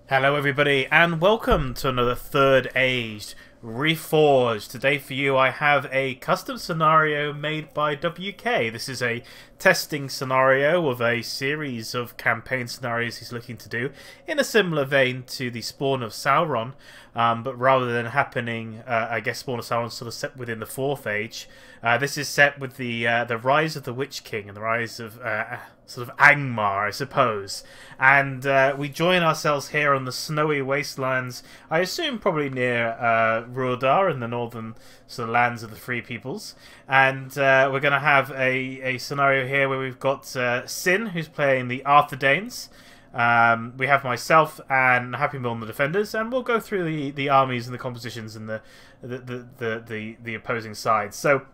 Hello everybody and welcome to another Third Age Reforged. Today for you I have a custom scenario made by WK. This is a testing scenario of a series of campaign scenarios he's looking to do in a similar vein to the Spawn of Sauron, but rather than happening, I guess Spawn of Sauron sort of set within the 4th Age. This is set with the rise of the Witch King and the rise of sort of Angmar, I suppose. And we join ourselves here on the snowy wastelands, I assume probably near Ruadar in the northern sort of lands of the Free Peoples. And we're going to have a scenario here where we've got Sin, who's playing the Arthedanes. We have myself and Happy Meal on the Defenders, and we'll go through the armies and the compositions and the opposing sides. So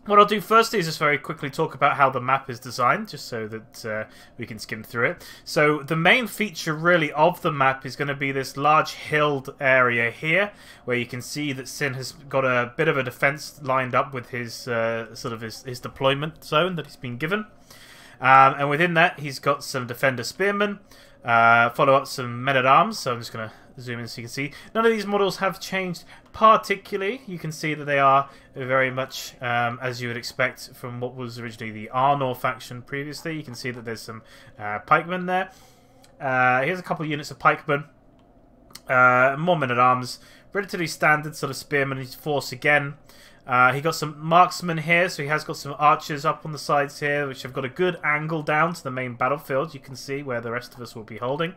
what I'll do first is just very quickly talk about how the map is designed, just so that we can skim through it. So the main feature really of the map is going to be this large hilled area here, where you can see that Sin has got a bit of a defense lined up with his his deployment zone that he's been given. And within that, he's got some Defender Spearmen, follow up some Men-at-Arms, so I'm just going to zoom in so you can see. None of these models have changed particularly. You can see that they are very much as you would expect from what was originally the Arnor faction previously. You can see that there's some pikemen there. Here's a couple of units of pikemen. More Men-at-Arms. Relatively standard sort of spearman force again. He got some marksmen here, so he has got some archers up on the sides here, which have got a good angle down to the main battlefield. You can see where the rest of us will be holding.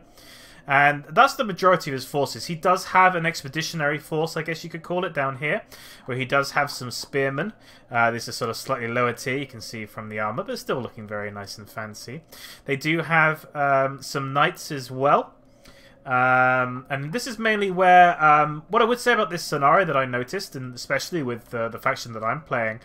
And that's the majority of his forces. He does have an expeditionary force, I guess you could call it, down here, where he does have some spearmen. This is sort of slightly lower tier, you can see from the armor, but still looking very nice and fancy. They do have some knights as well. And this is mainly where what I would say about this scenario that I noticed, and especially with the faction that I'm playing,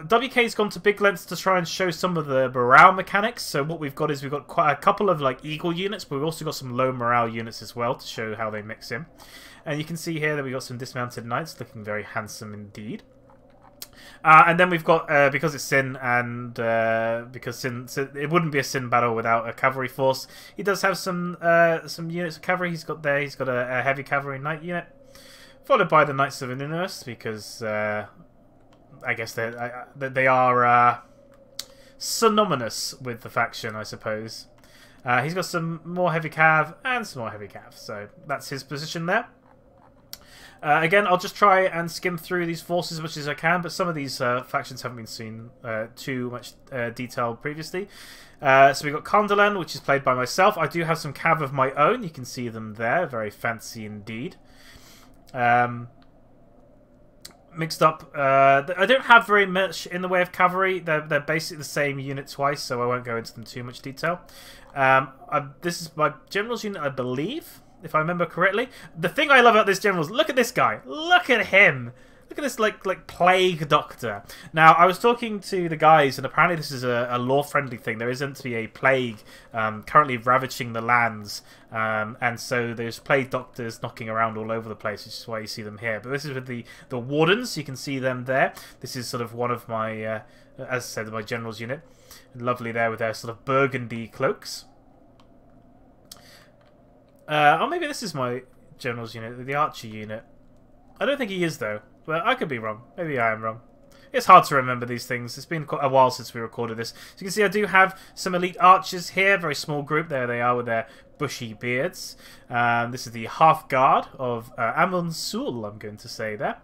WK's gone to big lengths to try and show some of the morale mechanics. So what we've got is we've got quite a couple of like eagle units, but we've also got some low morale units as well to show how they mix in. And you can see here that we've got some dismounted knights looking very handsome indeed. And then we've got, because it's Sin, and because Sin, it wouldn't be a Sin battle without a cavalry force. He does have some units of cavalry. He's got a heavy cavalry knight unit, followed by the Knights of Anunus, because I guess they are synonymous with the faction, I suppose. He's got some more heavy cav and some more heavy cav, so that's his position there. Again, I'll just try and skim through these forces as much as I can, but some of these factions haven't been seen too much detail previously. So we've got Condolan, which is played by myself. I do have some cav of my own. You can see them there. Very fancy indeed. Mixed up. I don't have very much in the way of cavalry. They're basically the same unit twice, so I won't go into them too much detail. This is my general's unit, I believe, if I remember correctly. The thing I love about this general is, look at this guy. Look at him. Look at this like plague doctor. Now, I was talking to the guys, and apparently this is a lore-friendly thing. There isn't to be a plague currently ravaging the lands, and so there's plague doctors knocking around all over the place, which is why you see them here. But this is with the wardens. You can see them there. This is sort of one of my, as I said, my general's unit. Lovely there with their sort of burgundy cloaks. Oh, maybe this is my general's unit, the archer unit. I don't think he is, though. But I could be wrong. Maybe I am wrong. It's hard to remember these things. It's been quite a while since we recorded this. So you can see I do have some elite archers here. Very small group. There they are with their bushy beards. This is the half guard of Amon Sul, I'm going to say there.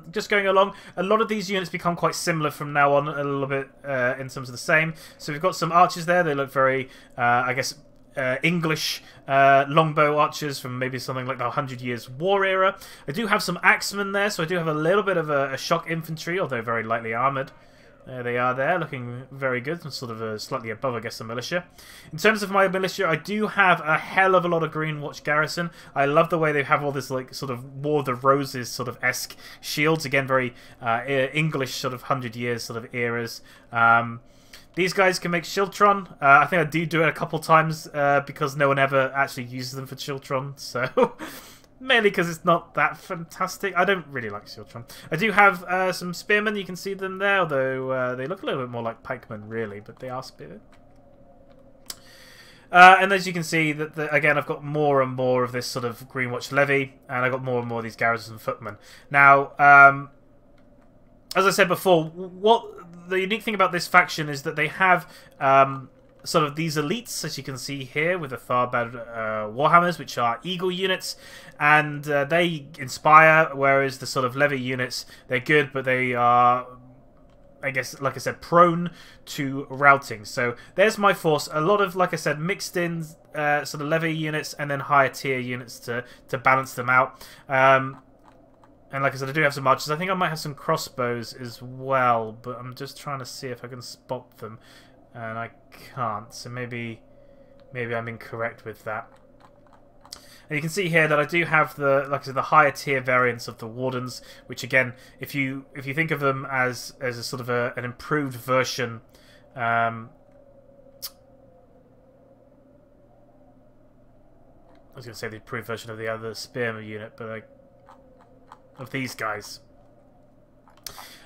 Just going along, a lot of these units become quite similar from now on, a little bit in terms of the same. So we've got some archers there. They look very, I guess, English longbow archers from maybe something like the 100 Years' War era. I do have some axemen there, so I do have a little bit of a shock infantry, although very lightly armoured. There they are there, looking very good, and sort of slightly above, I guess, the militia. In terms of my militia, I do have a hell of a lot of Green Watch garrison. I love the way they have all this, like, sort of War of the Roses sort of esque shields. Again, very English sort of 100 years sort of eras. These guys can make Shiltron. I think I do it a couple times because no one ever actually uses them for Shiltron. So mainly because it's not that fantastic. I don't really like Shiltron. I do have some spearmen. You can see them there, although they look a little bit more like pikemen, really, but they are spearmen. And as you can see, that again, I've got more and more of this sort of Greenwatch levy, and I've got more and more of these garrisons and footmen. Now, as I said before, what the unique thing about this faction is that they have sort of these elites, as you can see here, with the Tharbad Warhammers, which are Eagle units, and they inspire, whereas the sort of levy units, they're good, but they are, I guess, like I said, prone to routing. So there's my force. A lot of, like I said, mixed in sort of levy units and then higher tier units to balance them out. And like I said, I do have some archers. I think I might have some crossbows as well, but I'm just trying to see if I can spot them. And I can't, so maybe I'm incorrect with that. And you can see here that I do have the, like I said, the higher tier variants of the Wardens, which again, if you think of them as a sort of an improved version, I was going to say the improved version of the other Spearman unit, but of these guys.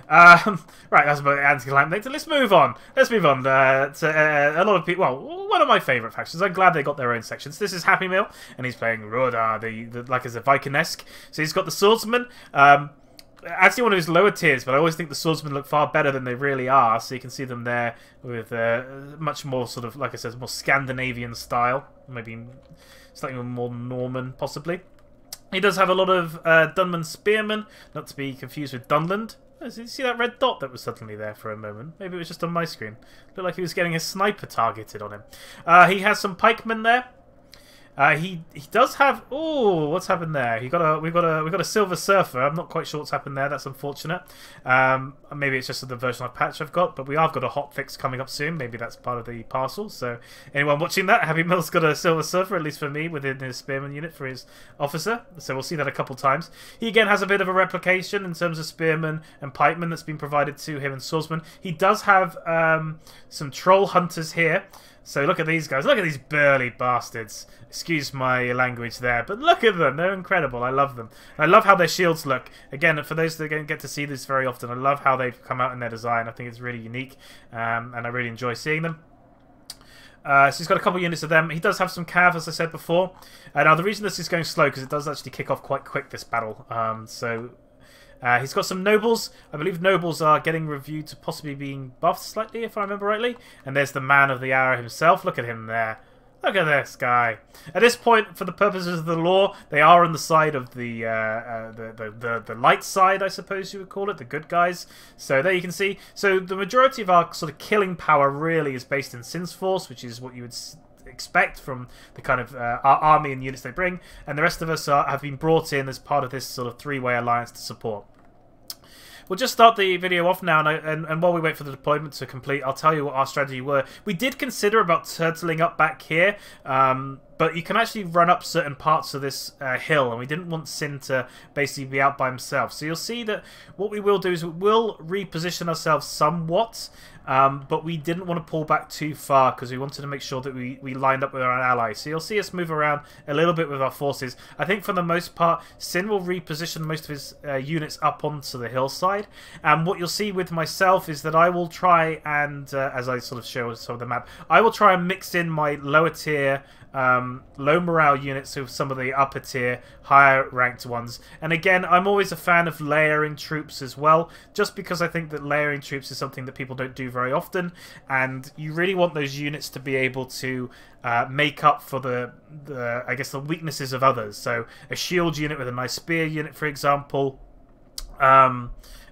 Right, that's about anti-climate. Let's move on. Let's move on to a lot of people. Well, one of my favourite factions. I'm glad they got their own sections. This is Happy Meal, and he's playing Roda, the like as a Viking-esque. So he's got the swordsman. Actually, one of his lower tiers, but I always think the swordsmen look far better than they really are. So you can see them there with much more sort of, like I said, more Scandinavian style, maybe slightly more Norman, possibly. He does have a lot of Dunman spearmen, not to be confused with Dunland. Oh, did you see that red dot that was suddenly there for a moment? Maybe it was just on my screen. Looked like he was getting a sniper targeted on him. He has some pikemen there. He does have. Oh, what's happened there? We've got a Silver Surfer. I'm not quite sure what's happened there. That's unfortunate. Maybe it's just the version of patch I've got, but we have got a hot fix coming up soon. Maybe that's part of the parcel. So anyone watching that, Happy Mill's got a Silver Surfer, at least for me, within his Spearman unit for his officer. So we'll see that a couple times. He again has a bit of a replication in terms of Spearman and Pikeman that's been provided to him and Swordsman. He does have some Troll Hunters here. So look at these guys. Look at these burly bastards. Excuse my language there, but look at them. They're incredible. I love them. I love how their shields look. Again, for those that don't get to see this very often, I love how they've come out in their design. I think it's really unique, and I really enjoy seeing them. So he's got a couple units of them. He does have some cav, as I said before. Now, the reason this is going slow, because it does actually kick off quite quick, this battle. He's got some nobles. I believe nobles are getting reviewed to possibly being buffed slightly, if I remember rightly. And there's the man of the hour himself. Look at him there. Look at this guy. At this point, for the purposes of the lore, they are on the side of the light side, I suppose you would call it, the good guys. So there you can see. So the majority of our sort of killing power really is based in Sin's Force, which is what you would expect from the kind of our army and units they bring. And the rest of us have been brought in as part of this sort of three-way alliance to support. We'll just start the video off now, and while we wait for the deployment to complete, I'll tell you what our strategy were. We did consider about turtling up back here, but you can actually run up certain parts of this hill, and we didn't want Sin to basically be out by himself. So you'll see that what we will do is we'll reposition ourselves somewhat, but we didn't want to pull back too far because we wanted to make sure that we lined up with our allies. So you'll see us move around a little bit with our forces. I think for the most part, Sin will reposition most of his units up onto the hillside. And what you'll see with myself is that I will try and, as I sort of show some of the map, I will try and mix in my lower tier low morale units with some of the upper tier, higher ranked ones. And again, I'm always a fan of layering troops as well, just because I think that layering troops is something that people don't do very often, and you really want those units to be able to make up for I guess the weaknesses of others. So a shield unit with a nice spear unit, for example.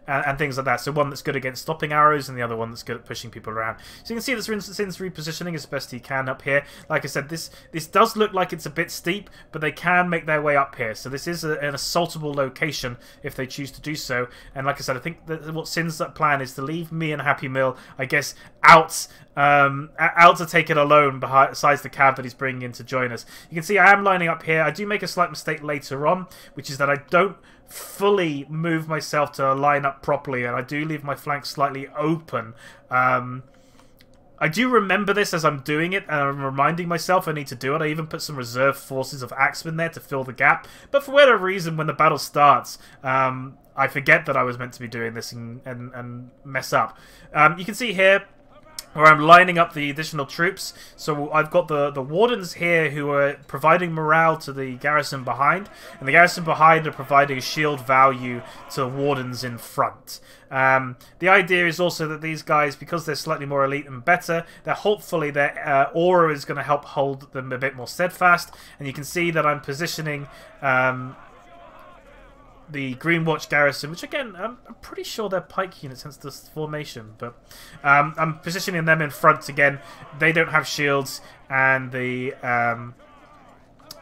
And things like that. So one that's good against stopping arrows and the other one that's good at pushing people around. So you can see that Sin's repositioning as best he can up here. Like I said, this does look like it's a bit steep, but they can make their way up here. So this is an assaultable location if they choose to do so. And like I said, I think that what Sin's plan is to leave me and Happy Mill, I guess, out to take it alone besides the cab that he's bringing in to join us. You can see I am lining up here. I do make a slight mistake later on, which is that I don't fully move myself to line up properly, and I do leave my flank slightly open. I do remember this as I'm doing it, and I'm reminding myself I need to do it. I even put some reserve forces of axemen there to fill the gap, but for whatever reason, when the battle starts, I forget that I was meant to be doing this and mess up. You can see here where I'm lining up the additional troops. So I've got the wardens here who are providing morale to the garrison behind, and the garrison behind are providing shield value to the wardens in front. The idea is also that these guys, because they're slightly more elite and better, hopefully their aura is going to help hold them a bit more steadfast. And you can see that I'm positioning the Greenwatch garrison, which again, I'm pretty sure they're pike units, hence this formation, but I'm positioning them in front again. They don't have shields, and the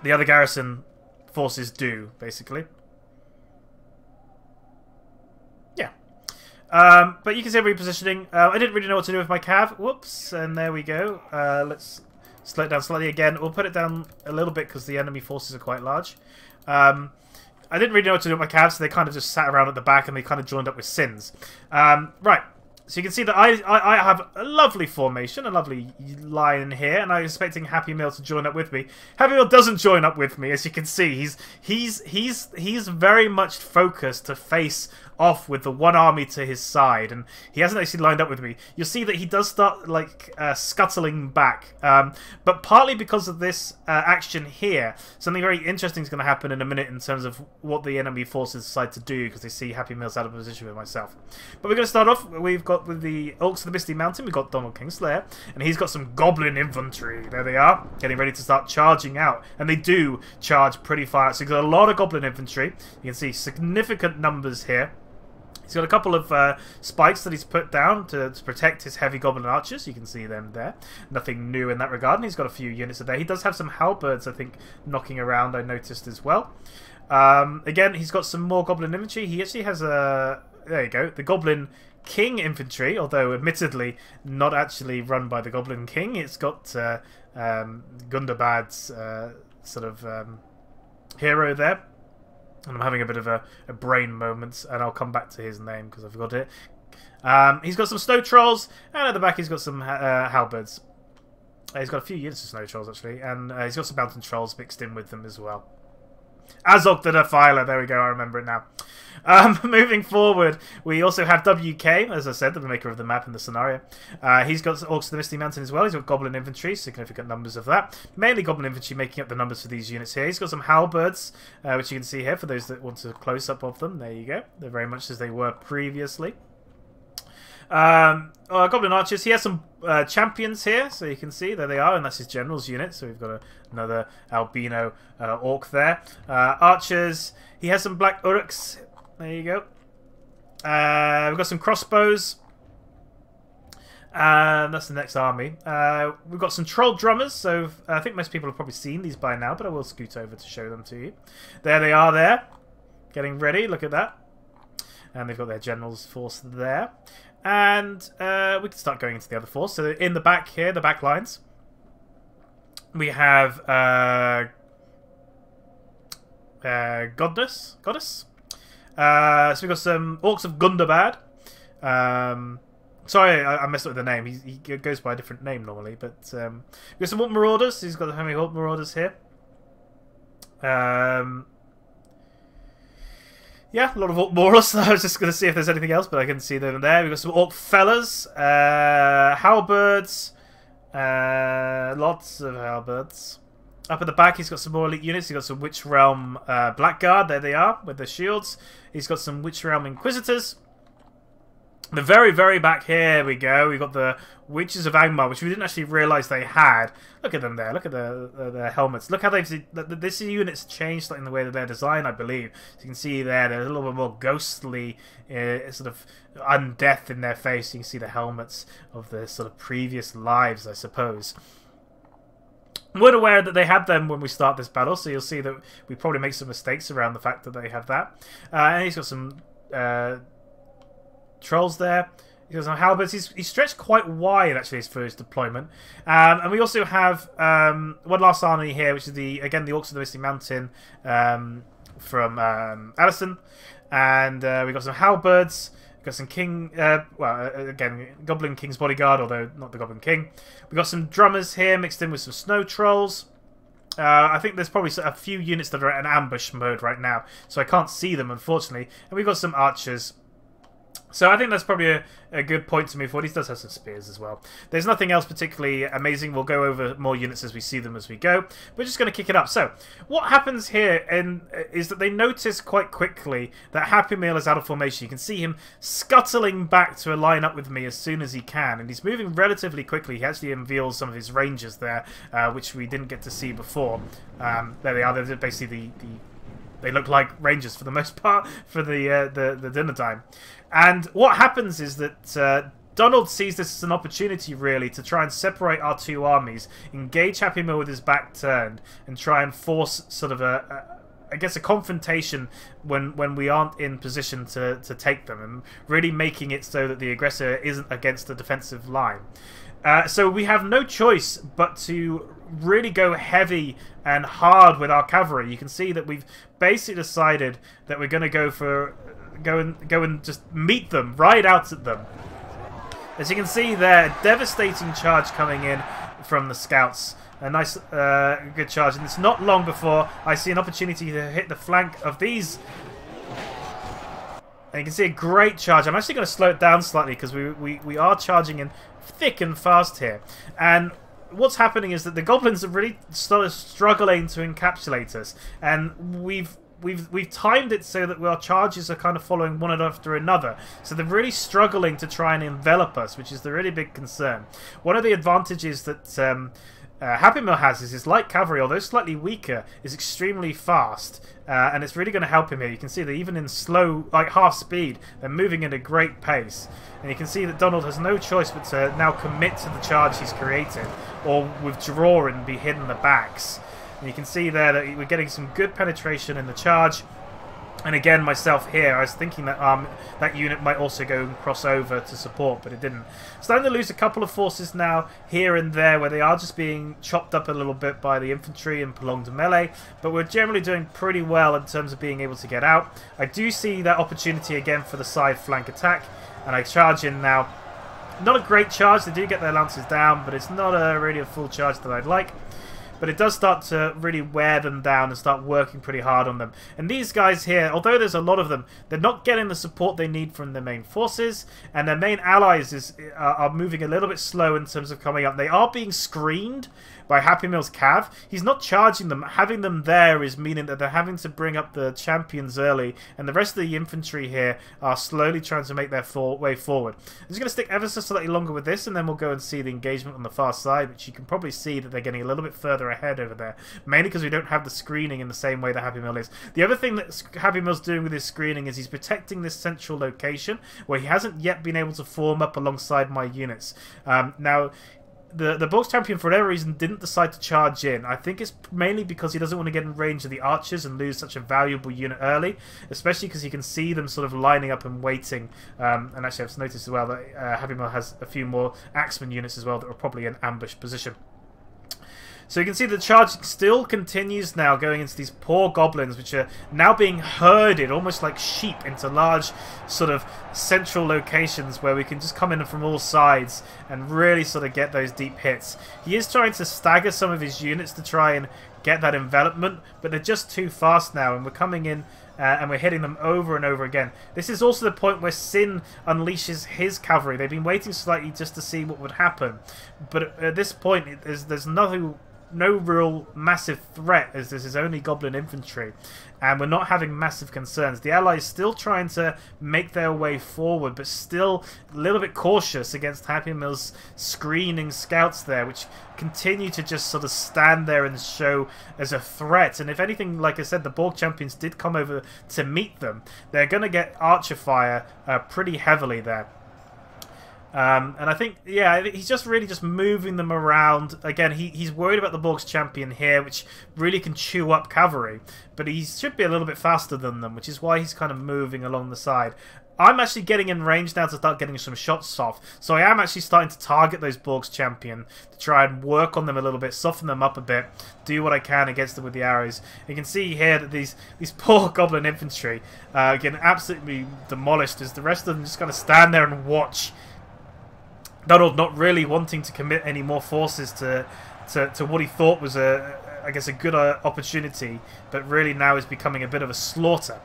other garrison forces do, basically. Yeah. But you can see I'm repositioning. I didn't really know what to do with my cav. Whoops, and there we go. Let's slow it down slightly again. We'll put it down a little bit because the enemy forces are quite large. I didn't really know what to do with my calves, so they kind of just sat around at the back and they kind of joined up with Sins. Right, so you can see that I have a lovely formation, a lovely line here, and I'm expecting Happy Meal to join up with me. Happy Meal doesn't join up with me, as you can see. He's very much focused to face off with the one army to his side, and he hasn't actually lined up with me. You'll see that he does start like scuttling back, but partly because of this action here, something very interesting is going to happen in a minute in terms of what the enemy forces decide to do, because they see Happy Meal's out of position with myself. But we're going to start off. We've got with the Orcs of the Misty Mountain, we've got Donald Kingslayer, and he's got some Goblin infantry. There they are, getting ready to start charging out, and they do charge pretty far. So you've got a lot of Goblin infantry. You can see significant numbers here. He's got a couple of spikes that he's put down to protect his heavy goblin archers. You can see them there. Nothing new in that regard. And he's got a few units of there. He does have some halberds, I think, knocking around, I noticed as well. Again, he's got some more goblin infantry. He actually has a... There you go. The Goblin King infantry, although admittedly not actually run by the Goblin King. It's got Gundabad's sort of hero there. And I'm having a bit of a brain moment, and I'll come back to his name because I forgot it. He's got some snow trolls, and at the back he's got some halberds. He's got a few units of snow trolls, actually, and he's got some mountain trolls mixed in with them as well. Azog the Defiler, there we go, I remember it now. Moving forward, we also have WK, as I said, the maker of the map and the scenario. He's got Orcs of the Misty Mountain as well. He's got Goblin Infantry, significant numbers of that. Mainly Goblin Infantry making up the numbers for these units here. He's got some halberds, which you can see here for those that want a close-up of them. There you go. They're very much as they were previously. Goblin Archers, he has some champions here, so you can see, there they are, and that's his general's unit, so we've got another albino orc there. Archers, he has some black uruks, there you go. We've got some crossbows, and that's the next army. We've got some troll drummers, so I think most people have probably seen these by now, but I will scoot over to show them to you. There they are there, getting ready, look at that. And they've got their general's force there. And we can start going into the other force. So in the back here, the back lines, we have Goddess. So we've got some Orcs of Gundabad. Sorry, I messed up with the name. He goes by a different name normally. But we've got some Orc Marauders. He's got the heavy Orc Marauders here. Yeah, a lot of Orc Marauders. I was just going to see if there's anything else, but I can see them there. We've got some Orc Fellas, halberds, lots of halberds. Up at the back, he's got some more elite units. He's got some Witch Realm Blackguard. There they are, with their shields. He's got some Witch Realm Inquisitors. The very, very back here we go. We've got the Witches of Angmar, which we didn't actually realise they had. Look at them there. Look at their helmets. Look how this unit's changed slightly in the way that they're designed, I believe. So you can see there, they're a little bit more ghostly, sort of undeath in their face. You can see the helmets of their sort of previous lives, I suppose. We're aware that they had them when we start this battle, so you'll see that we probably make some mistakes around the fact that they have that. And he's got some trolls there. He got some halberds. He's stretched quite wide actually for his deployment. And we also have one last army here, which is again the Orcs of the Misty Mountain from Allison. And we got some halberds. We've got some again, Goblin King's Bodyguard, although not the Goblin King. We've got some drummers here mixed in with some snow trolls. I think there's probably a few units that are in ambush mode right now, so I can't see them, unfortunately. And we've got some archers So I think that's probably a good point to move forward. He does have some spears as well. There's nothing else particularly amazing. We'll go over more units as we see them as we go. We're just going to kick it up. So what happens here is that they notice quite quickly that Happy Meal is out of formation. You can see him scuttling back to align up with me as soon as he can. And he's moving relatively quickly. He actually unveils some of his rangers there, which we didn't get to see before. There they are. They're basically they look like rangers for the most part for the dinner time. And what happens is that Donald sees this as an opportunity, really, to try and separate our two armies, engage Happy Meal with his back turned, and try and force sort of I guess a confrontation when we aren't in position to take them, and really making it so that the aggressor isn't against the defensive line. So we have no choice but to really go heavy and hard with our cavalry. You can see that we've basically decided that we're going to go and just meet them, ride out at them. As you can see there, a devastating charge coming in from the scouts. A nice, good charge, and it's not long before I see an opportunity to hit the flank of these. And you can see a great charge. I'm actually going to slow it down slightly because we are charging in thick and fast here. And what's happening is that the goblins are really started struggling to encapsulate us, and we've timed it so that our charges are kind of following one after another. So they're really struggling to try and envelop us, which is the really big concern. One of the advantages that Happy Meal has is his light cavalry, although slightly weaker, is extremely fast, and it's really going to help him here. You can see that even in slow, like half speed, they're moving at a great pace. And you can see that Donald has no choice but to now commit to the charge he's created, or withdraw and be hidden the backs. And you can see there that we're getting some good penetration in the charge. And again, myself here, I was thinking that that unit might also go and cross over to support, but it didn't. Starting to lose a couple of forces now, here and there, where they are just being chopped up a little bit by the infantry and prolonged melee. But we're generally doing pretty well in terms of being able to get out. I do see that opportunity again for the side flank attack, and I charge in now. Not a great charge, they do get their lances down, but it's not really a full charge that I'd like. But it does start to really wear them down and start working pretty hard on them. And these guys here, although there's a lot of them, they're not getting the support they need from their main forces, and their main allies are moving a little bit slow in terms of coming up. They are being screened by Happy Meal's cav. He's not charging them. Having them there is meaning that they're having to bring up the champions early, and the rest of the infantry here are slowly trying to make their way forward. I'm just going to stick ever so slightly longer with this, and then we'll go and see the engagement on the far side, which you can probably see that they're getting a little bit further ahead over there, mainly because we don't have the screening in the same way that Happy Meal is. The other thing that Happy Meal's doing with his screening is he's protecting this central location where he hasn't yet been able to form up alongside my units. Now, the box champion, for whatever reason, didn't decide to charge in. I think it's mainly because he doesn't want to get in range of the archers and lose such a valuable unit early, especially because you can see them sort of lining up and waiting. And actually, I've noticed as well that Happy Meal has a few more axeman units as well that are probably in ambush position. So you can see the charge still continues now, going into these poor goblins, which are now being herded almost like sheep into large sort of central locations where we can just come in from all sides and really sort of get those deep hits. He is trying to stagger some of his units to try and get that envelopment, but they're just too fast now, and we're coming in and we're hitting them over and over again. This is also the point where Sin unleashes his cavalry. They've been waiting slightly just to see what would happen, but at this point there's no real massive threat, as this is only goblin infantry, and we're not having massive concerns. The allies still trying to make their way forward, but still a little bit cautious against Happy Meal's screening scouts there, which continue to just sort of stand there and show as a threat. And if anything, like I said, the Borg champions did come over to meet them. They're going to get archer fire pretty heavily there. And I think, yeah, he's just really just moving them around. Again, he's worried about the Borg's champion here, which really can chew up cavalry. But he should be a little bit faster than them, which is why he's kind of moving along the side. I'm actually getting in range now to start getting some shots off. So I am actually starting to target those Borg's champion to try and work on them a little bit, soften them up a bit, do what I can against them with the arrows. You can see here that these poor goblin infantry getting absolutely demolished as the rest of them just kind of stand there and watch. Donald not really wanting to commit any more forces to what he thought was I guess a good opportunity, but really now is becoming a bit of a slaughter.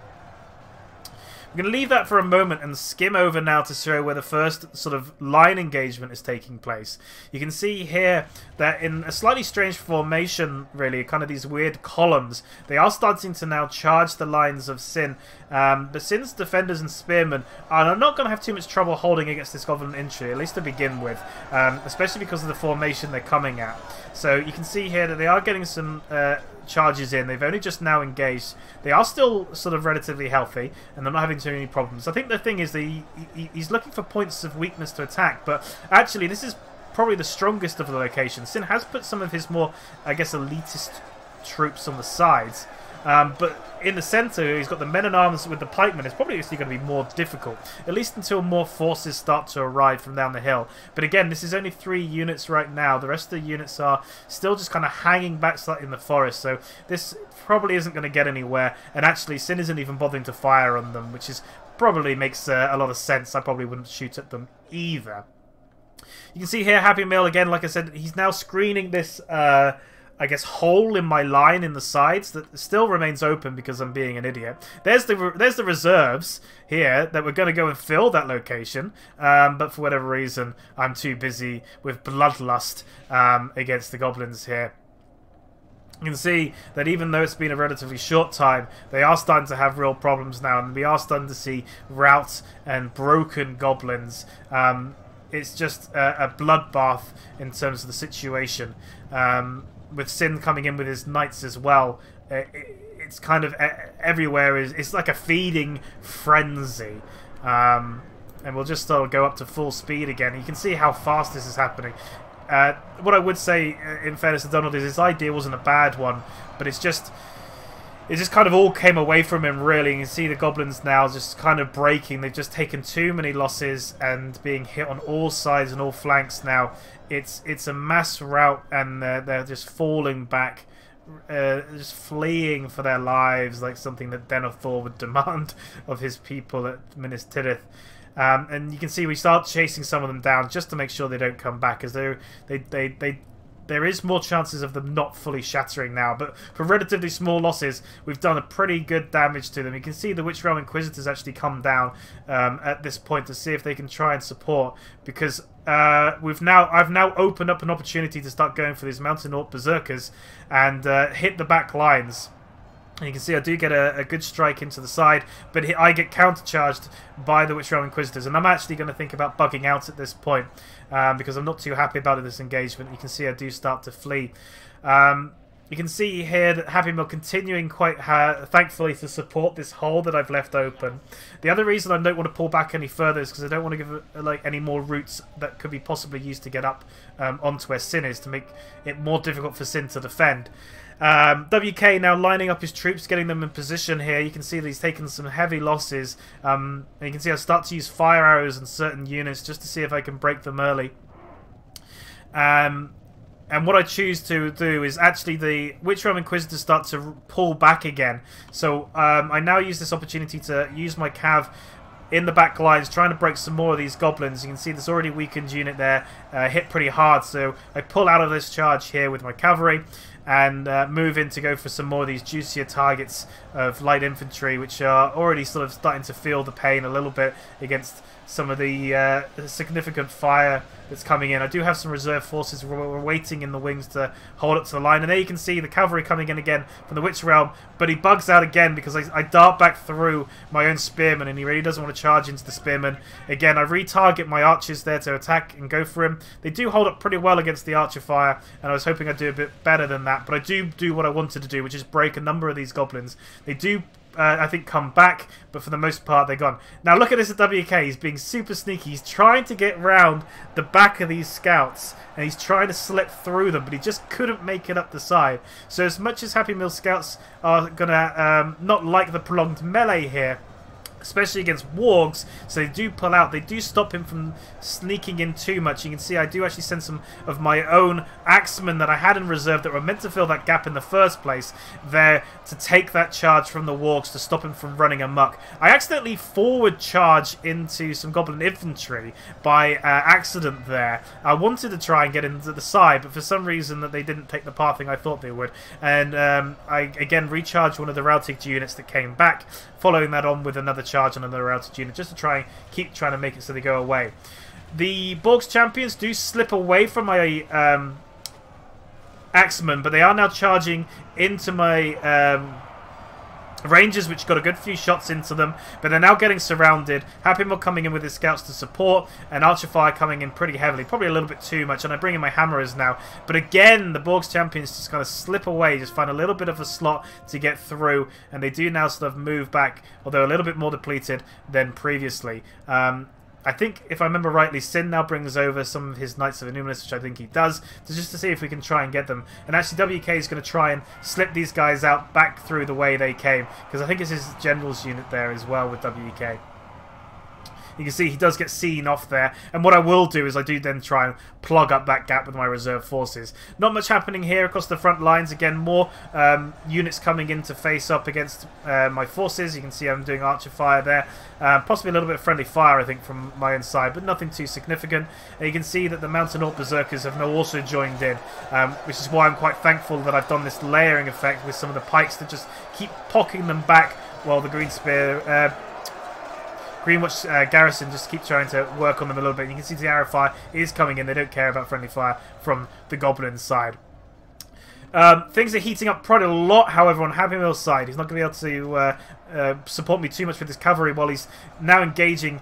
I'm going to leave that for a moment and skim over now to show where the first sort of line engagement is taking place. You can see here that in a slightly strange formation, really, kind of these weird columns, they are starting to now charge the lines of Sin. But Sin's defenders and spearmen are not going to have too much trouble holding against this Goblin infantry, at least to begin with, especially because of the formation they're coming at. So you can see here that they are getting some charges in. They've only just now engaged. They are still sort of relatively healthy, and they're not having too many problems. I think the thing is that he's looking for points of weakness to attack, but actually this is probably the strongest of the locations. Sin has put some of his more, I guess, elitist troops on the sides. But in the centre, he's got the men-at-arms with the pikemen. It's probably actually going to be more difficult, at least until more forces start to arrive from down the hill. But again, this is only 3 units right now. The rest of the units are still just kind of hanging back slightly in the forest. So this probably isn't going to get anywhere. And actually, Sin isn't even bothering to fire on them, which is probably makes a lot of sense. I probably wouldn't shoot at them either. You can see here, Happy Meal, again, like I said, he's now screening this I guess, hole in my line in the sides that still remains open because I'm being an idiot. There's the reserves here that we're going to go and fill that location, but for whatever reason, I'm too busy with bloodlust against the goblins here. You can see that even though it's been a relatively short time, they are starting to have real problems now, and we are starting to see rout and broken goblins. It's just a bloodbath in terms of the situation. With Sin coming in with his knights as well, it's kind of everywhere. It's like a feeding frenzy. And we'll just go up to full speed again. You can see how fast this is happening. What I would say, in fairness to Donald, is his idea wasn't a bad one, but it just kind of all came away from him, really. You can see the goblins now just kind of breaking. They've just taken too many losses and being hit on all sides and all flanks now. It's a mass rout, and they're just falling back, just fleeing for their lives, like something that Denethor would demand of his people at Minas Tirith. And you can see we start chasing some of them down just to make sure they don't come back, as there is more chances of them not fully shattering now. But for relatively small losses, we've done a pretty good damage to them. You can see the Witch Realm Inquisitors actually come down at this point to see if they can try and support, because I've now opened up an opportunity to start going for these Mountain Orc Berserkers and hit the back lines. And you can see I do get a good strike into the side, but I get countercharged by the Witch Realm Inquisitors, and I'm actually going to think about bugging out at this point because I'm not too happy about this engagement. You can see I do start to flee. You can see here that Happy Meal continuing quite thankfully to support this hole that I've left open. The other reason I don't want to pull back any further is because I don't want to give any more routes that could be possibly used to get up onto where Sin is, to make it more difficult for Sin to defend. WK now lining up his troops, getting them in position here. You can see that he's taken some heavy losses. And you can see I start to use fire arrows on certain units just to see if I can break them early. And what I choose to do is actually the Witch Realm Inquisitors start to pull back again. So I now use this opportunity to use my cav in the back lines, trying to break some more of these goblins. You can see this already weakened unit there, hit pretty hard. So I pull out of this charge here with my cavalry and move in to go for some more of these juicier targets of light infantry, which are already sort of starting to feel the pain a little bit against some of the significant fire that's coming in. I do have some reserve forces waiting in the wings to hold up to the line, and there you can see the cavalry coming in again from the Witch Realm, but he bugs out again because I dart back through my own spearmen, and he really doesn't want to charge into the spearmen. Again, I retarget my archers there to attack and go for him. They do hold up pretty well against the archer fire, and I was hoping I'd do a bit better than that, but I do what I wanted to do, which is break a number of these goblins. They do I think come back, but for the most part they're gone. Now look at this at WK, he's being super sneaky. He's trying to get round the back of these scouts, and he's trying to slip through them, but he just couldn't make it up the side. So as much as Happy Meal scouts are going to not like the prolonged melee here, especially against wargs, so they do pull out. They do stop him from sneaking in too much. You can see I do actually send some of my own axemen that I had in reserve that were meant to fill that gap in the first place there to take that charge from the wargs to stop him from running amok. I accidentally forward charge into some goblin infantry by accident there. I wanted to try and get into the side, but for some reason that they didn't take the pathing I thought they would. And I again recharged one of the routed units that came back, following that on with another charge charge on another routed unit just to try and keep trying to make it so they go away. The Borg's champions do slip away from my Axemen, but they are now charging into my Rangers, which got a good few shots into them, but they're now getting surrounded. Happy Meal coming in with his scouts to support, and Archer Fire coming in pretty heavily, probably a little bit too much, and I bring in my Hammerers now. But again, the Borg's champions just kind of slip away, just find a little bit of a slot to get through, and they do now sort of move back, although a little bit more depleted than previously. I think, if I remember rightly, Sin now brings over some of his Knights of Innuminus, which I think he does, just to see if we can try and get them. And actually, WK is going to try and slip these guys out back through the way they came, because I think it's his General's unit there as well with WK. You can see he does get seen off there, and what I will do is I do then try and plug up that gap with my reserve forces. Not much happening here across the front lines. Again, more units coming in to face up against my forces. You can see I'm doing Archer Fire there. Possibly a little bit of friendly fire, I think, from my own side, but nothing too significant. And you can see that the Mountain Orc Berserkers have now also joined in, which is why I'm quite thankful that I've done this layering effect with some of the pikes that just keep pocking them back while the Green Spear... Greenwatch Garrison just keep trying to work on them a little bit. You can see the arrow fire is coming in. They don't care about friendly fire from the Goblin side. Things are heating up probably a lot, however, on Happy Meal's side. He's not going to be able to support me too much with his cavalry while he's now engaging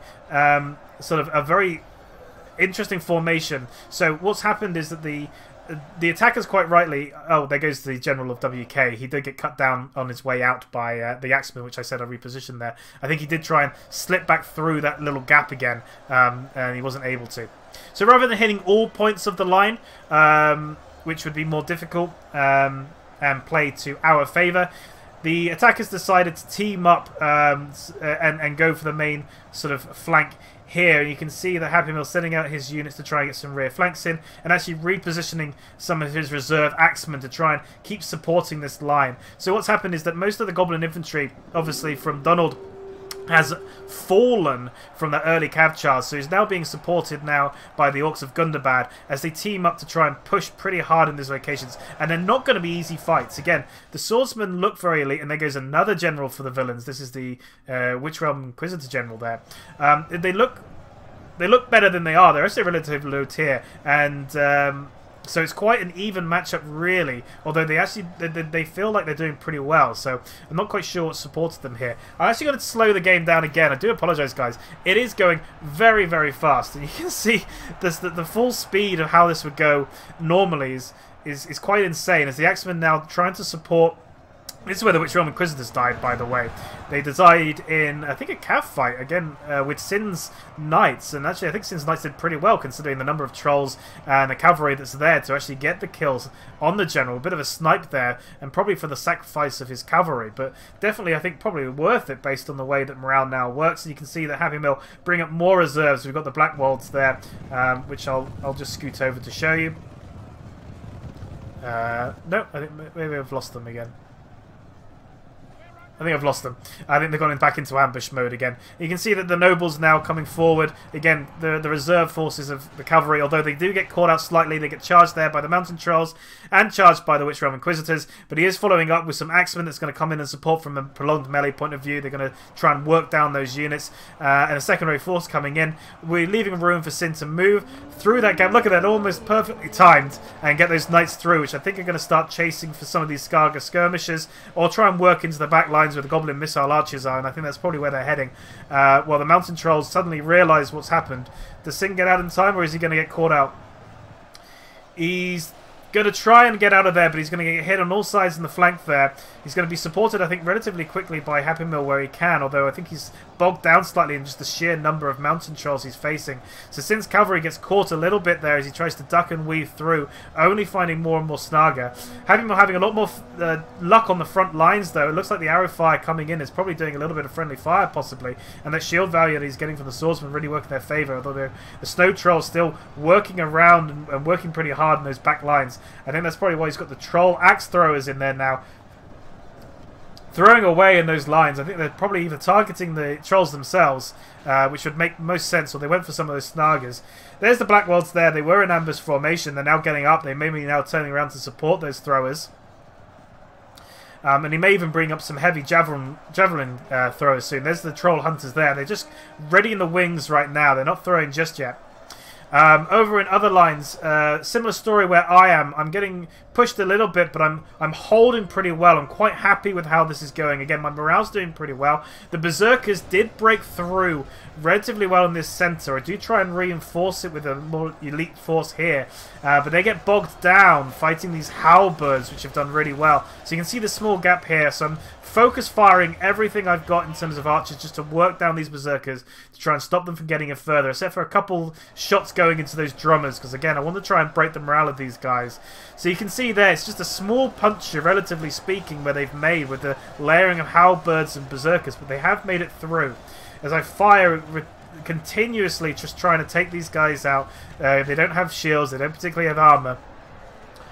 sort of a very interesting formation. So what's happened is that the attackers, quite rightly... Oh, there goes the General of WK. He did get cut down on his way out by the Axemen, which I said I repositioned there. I think he did try and slip back through that little gap again, and he wasn't able to. So rather than hitting all points of the line, which would be more difficult and play to our favour, the attackers decided to team up and go for the main sort of flank here. You can see that Happy Meal sending out his units to try and get some rear flanks in, and actually repositioning some of his reserve axemen to try and keep supporting this line. So what's happened is that most of the Goblin infantry, obviously from Donald, has fallen from the early cav charge, so he's now being supported now by the Orcs of Gundabad as they team up to try and push pretty hard in these locations, and they're not going to be easy fights. Again, the swordsmen look very elite, and there goes another general for the villains. This is the Witch Realm Inquisitor general there. They look better than they are. They're actually relatively low tier, and so it's quite an even matchup, really. Although they feel like they're doing pretty well, so I'm not quite sure what supported them here. I'm actually going to slow the game down again. I do apologise, guys. It is going very, very fast, and you can see this, the full speed of how this would go normally is quite insane. As the Axemen now trying to support. This is where the Witch Realm Inquisitors died, by the way. They died in, I think, a cav fight, again, with Sin's Knights. And actually, I think Sin's Knights did pretty well, considering the number of trolls and the cavalry that's there to actually get the kills on the general. A bit of a snipe there, and probably for the sacrifice of his cavalry. But definitely, I think, probably worth it, based on the way that morale now works. And you can see that Happy Meal bring up more reserves. We've got the Black Wolds there, which I'll just scoot over to show you. No, I think maybe I've lost them again. I think I've lost them. I think they've gone back into ambush mode again. You can see that the nobles now coming forward. Again, the reserve forces of the cavalry, although they do get caught out slightly, they get charged there by the mountain trolls and charged by the Witch Realm Inquisitors. But he is following up with some axemen that's going to come in and support from a prolonged melee point of view. They're going to try and work down those units. And a secondary force coming in. We're leaving room for Sin to move through that gap. Look at that, almost perfectly timed, and get those knights through, which I think are going to start chasing for some of these Skarga skirmishers, or try and work into the back line where the Goblin missile archers are, and I think that's probably where they're heading. While the mountain trolls suddenly realise what's happened. Does Sin get out in time, or is he going to get caught out? He's going to try and get out of there, but he's going to get hit on all sides in the flank there. He's going to be supported, I think, relatively quickly by Happy Meal where he can, although I think he's bogged down slightly in just the sheer number of mountain trolls he's facing. So Sin's cavalry gets caught a little bit there as he tries to duck and weave through, only finding more and more Snaga. Happy Meal having a lot more luck on the front lines, though. It looks like the arrow fire coming in is probably doing a little bit of friendly fire, possibly, and that shield value that he's getting from the swordsman really working in their favour, although the snow troll's still working around and working pretty hard in those back lines. I think that's probably why he's got the troll axe throwers in there now, throwing away in those lines. I think they're probably either targeting the trolls themselves, which would make most sense, or they went for some of those Snagas. There's the Black Wolds there. They were in ambush formation. They're now getting up. They may be now turning around to support those throwers. And he may even bring up some heavy javelin throwers soon. There's the troll hunters there. They're just ready in the wings right now. They're not throwing just yet. Over in other lines, similar story where I am. I'm getting pushed a little bit, but I'm holding pretty well. I'm quite happy with how this is going. Again, my morale's doing pretty well. The Berserkers did break through relatively well in this center. I do try and reinforce it with a more elite force here, but they get bogged down fighting these halberds, which have done really well. So you can see the small gap here. So I'm focus firing everything I've got in terms of archers just to work down these Berserkers to try and stop them from getting it further, except for a couple shots going into those drummers, because again I want to try and break the morale of these guys. So you can see there it's just a small puncture, relatively speaking, where they've made with the layering of halberds and Berserkers, but they have made it through. As I fire continuously, just trying to take these guys out. They don't have shields, they don't particularly have armor.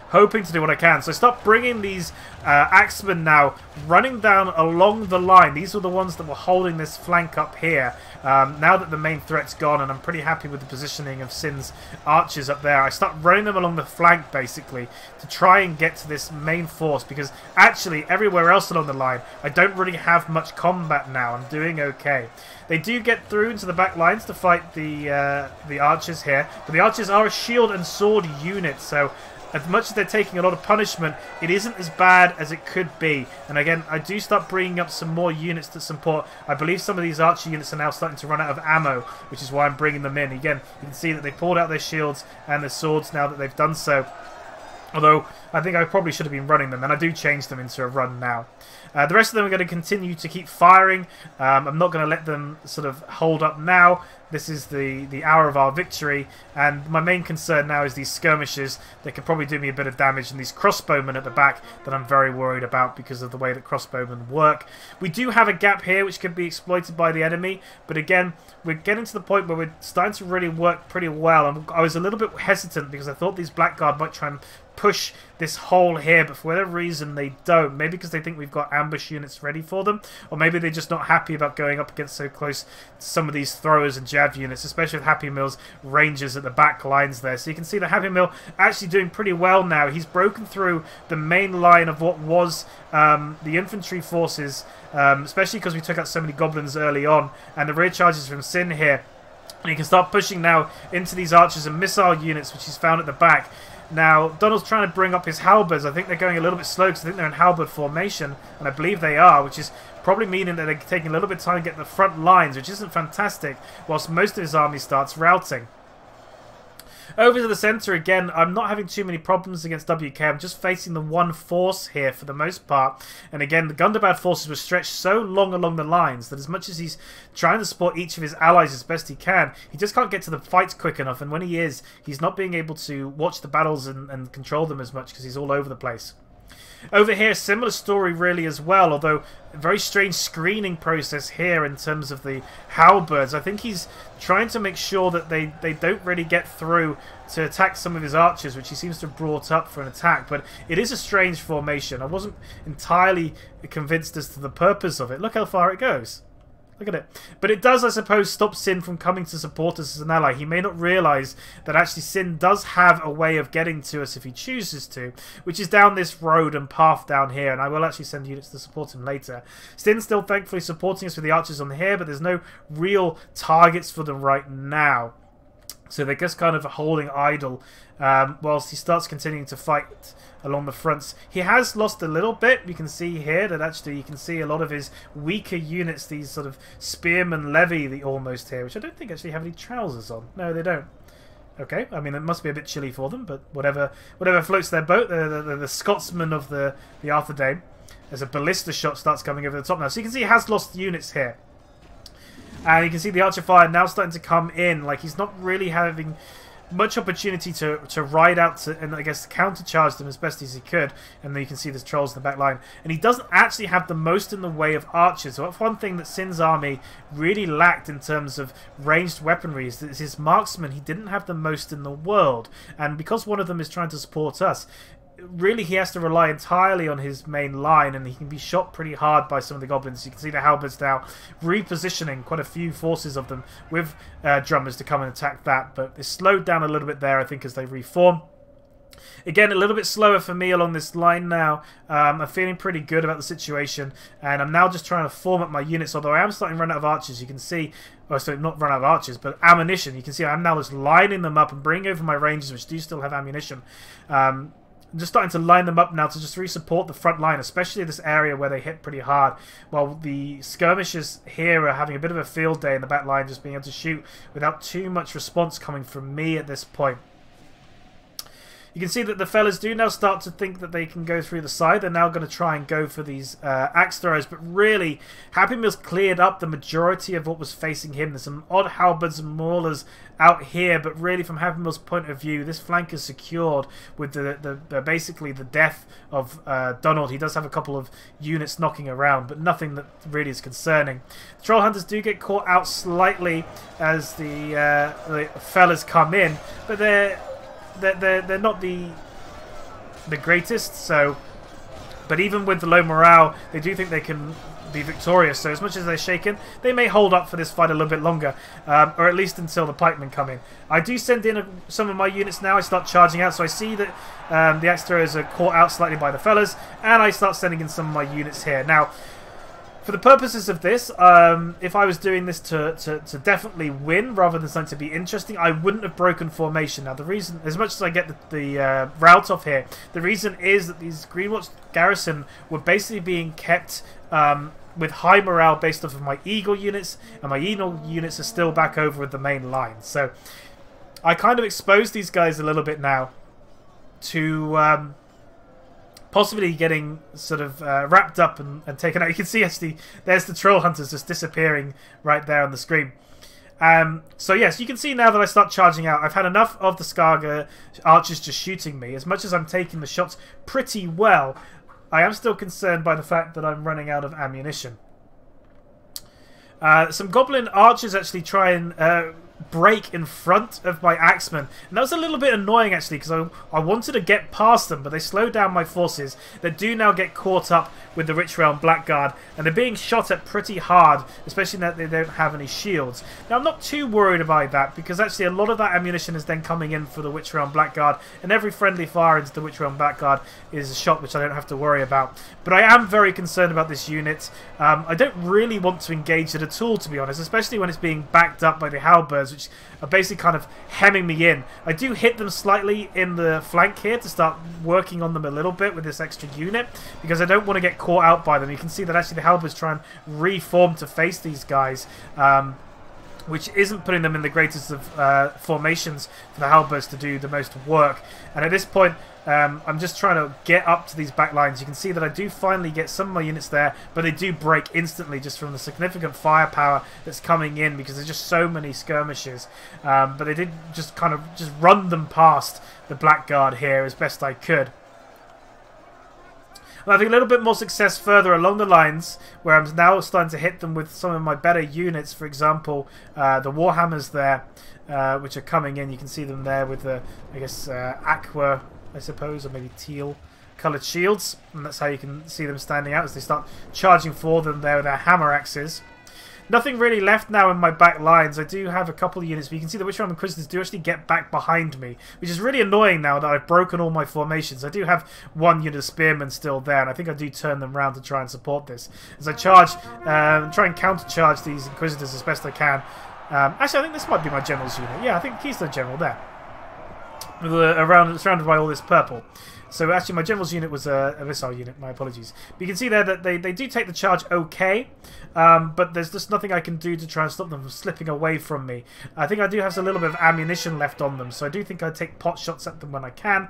Hoping to do what I can. So I start bringing these axemen now running down along the line. These were the ones that were holding this flank up here. Now that the main threat's gone, and I'm pretty happy with the positioning of Sin's archers up there, I start running them along the flank basically to try and get to this main force, because actually everywhere else along the line I don't really have much combat now. I'm doing okay. They do get through into the back lines to fight the archers here, but the archers are a shield and sword unit, so as much as they're taking a lot of punishment, it isn't as bad as it could be. And again, I do start bringing up some more units to support. I believe some of these archer units are now starting to run out of ammo, which is why I'm bringing them in. Again, you can see that they pulled out their shields and their swords now that they've done so. Although, I think I probably should have been running them, and I do change them into a run now. The rest of them are going to continue to keep firing. I'm not going to let them sort of hold up now. This is the hour of our victory, and my main concern now is these skirmishers. They could probably do me a bit of damage, and these crossbowmen at the back that I'm very worried about because of the way that crossbowmen work. We do have a gap here which could be exploited by the enemy, but again, we're getting to the point where we're starting to really work pretty well, and I was a little bit hesitant because I thought these Blackguard might try and push this hole here, but for whatever reason they don't. Maybe because they think we've got ambush units ready for them, or maybe they're just not happy about going up against so close to some of these throwers and jav units, especially with Happy Meal's rangers at the back lines there. So you can see that Happy Meal actually doing pretty well now. He's broken through the main line of what was the infantry forces, especially because we took out so many goblins early on, and the rear charges from Sin here. And he can start pushing now into these archers and missile units, which he's found at the back. Now, Donald's trying to bring up his halberds. I think they're going a little bit slow because I think they're in halberd formation, and I believe they are, which is probably meaning that they're taking a little bit of time to get the front lines, which isn't fantastic, whilst most of his army starts routing. Over to the centre again, I'm not having too many problems against WK. I'm just facing the one force here for the most part. And again, the Gundabad forces were stretched so long along the lines that as much as he's trying to support each of his allies as best he can, he just can't get to the fights quick enough. And when he is, he's not being able to watch the battles and control them as much because he's all over the place. Over here, similar story really as well, although a very strange screening process here in terms of the halberds. I think he's trying to make sure that they don't really get through to attack some of his archers, which he seems to have brought up for an attack, but it is a strange formation. I wasn't entirely convinced as to the purpose of it. Look how far it goes. Look at it. But it does, I suppose, stop Sin from coming to support us as an ally. He may not realise that actually Sin does have a way of getting to us if he chooses to, which is down this road and path down here, and I will actually send units to support him later. Sin's still thankfully supporting us with the archers on here, but there's no real targets for them right now. So they're just kind of holding idle whilst he starts continuing to fight along the fronts. He has lost a little bit. You can see here that actually you can see a lot of his weaker units, these sort of spearmen levy the almost here, which I don't think actually have any trousers on. No, they don't. Okay, I mean it must be a bit chilly for them, but whatever floats their boat. The Scotsman of the Arthur Dame. As a ballista shot starts coming over the top now. So you can see he has lost units here. And you can see the archer fire now starting to come in. Like he's not really having much opportunity to ride out to, and I guess countercharge them as best as he could. And then you can see there's trolls in the back line. And he doesn't actually have the most in the way of archers. So that's one thing that Sin's army really lacked in terms of ranged weaponry, is that his marksmen, he didn't have the most in the world. And because one of them is trying to support us, really he has to rely entirely on his main line, and he can be shot pretty hard by some of the goblins. You can see the halberds now repositioning quite a few forces of them with drummers to come and attack that, but it's slowed down a little bit there I think as they reform. Again, a little bit slower for me along this line now. I'm feeling pretty good about the situation, and I'm now just trying to form up my units, although I am starting to run out of archers. You can see, well, sorry, not run out of archers, but ammunition. You can see I'm now just lining them up and bringing over my rangers, which do still have ammunition. I'm just starting to line them up now to just re-support the front line, especially this area where they hit pretty hard, while the skirmishers here are having a bit of a field day in the back line, just being able to shoot without too much response coming from me at this point. You can see that the fellas do now start to think that they can go through the side. They're now going to try and go for these axe throws, but really, Happy Meal's cleared up the majority of what was facing him. There's some odd halberds and maulers out here, but really, from Happy Meal's point of view, this flank is secured with the basically the death of Donald. He does have a couple of units knocking around, but nothing that really is concerning. The Troll Hunters do get caught out slightly as the fellas come in, but they're not the greatest, so, but even with the low morale, they do think they can be victorious. So as much as they're shaken, they may hold up for this fight a little bit longer, or at least until the pikemen come in. I do send in some of my units now. I start charging out, so I see that the axe throwers are caught out slightly by the fellas, and I start sending in some of my units here. Now, for the purposes of this, if I was doing this to definitely win rather than something to be interesting, I wouldn't have broken formation. Now, the reason, as much as I get the route off here, the reason is that these Greenwatch garrison were basically being kept with high morale based off of my Eagle units, and my Eagle units are still back over with the main line. So I kind of exposed these guys a little bit now to possibly getting sort of wrapped up and taken out. You can see actually there's the Troll Hunters just disappearing right there on the screen. So yes, you can see now that I start charging out. I've had enough of the Skaga archers just shooting me. As much as I'm taking the shots pretty well, I am still concerned by the fact that I'm running out of ammunition. Some Goblin archers actually try and break in front of my axemen, and that was a little bit annoying actually, because I wanted to get past them, but they slowed down my forces that do now get caught up with the Rich Realm Blackguard, and they're being shot at pretty hard, especially that they don't have any shields. Now I'm not too worried about that, because actually a lot of that ammunition is then coming in for the Witch Realm Blackguard, and every friendly fire into the Witch Realm Blackguard is a shot which I don't have to worry about. But I am very concerned about this unit. I don't really want to engage it at all, to be honest, especially when it's being backed up by the halberds, which are basically kind of hemming me in. I do hit them slightly in the flank here to start working on them a little bit with this extra unit, because I don't want to get caught out by them. You can see that actually the halberds try and reform to face these guys, which isn't putting them in the greatest of formations for the halberds to do the most work. And at this point, I'm just trying to get up to these back lines. You can see that I do finally get some of my units there, but they do break instantly just from the significant firepower that's coming in, because there's just so many skirmishes. But they did just kind of just run them past the Blackguard here as best I could. I'm having a little bit more success further along the lines, where I'm now starting to hit them with some of my better units. For example, the Warhammers there, which are coming in. You can see them there with the, I guess, aqua, I suppose, or maybe teal coloured shields. And that's how you can see them standing out as they start charging for them there with their hammer axes. Nothing really left now in my back lines. I do have a couple of units, but you can see the Witch Realm Inquisitors do actually get back behind me, which is really annoying now that I've broken all my formations. I do have one unit of Spearmen still there, and I think I do turn them round to try and support this. As I charge, try and counter-charge these Inquisitors as best I can. Actually, I think this might be my General's unit. Yeah, I think he's the General there. Surrounded by all this purple. So actually my General's unit was a missile unit, my apologies. But you can see there that they do take the charge okay, but there's just nothing I can do to try and stop them from slipping away from me. I think I do have a little bit of ammunition left on them, so I do think I take pot shots at them when I can,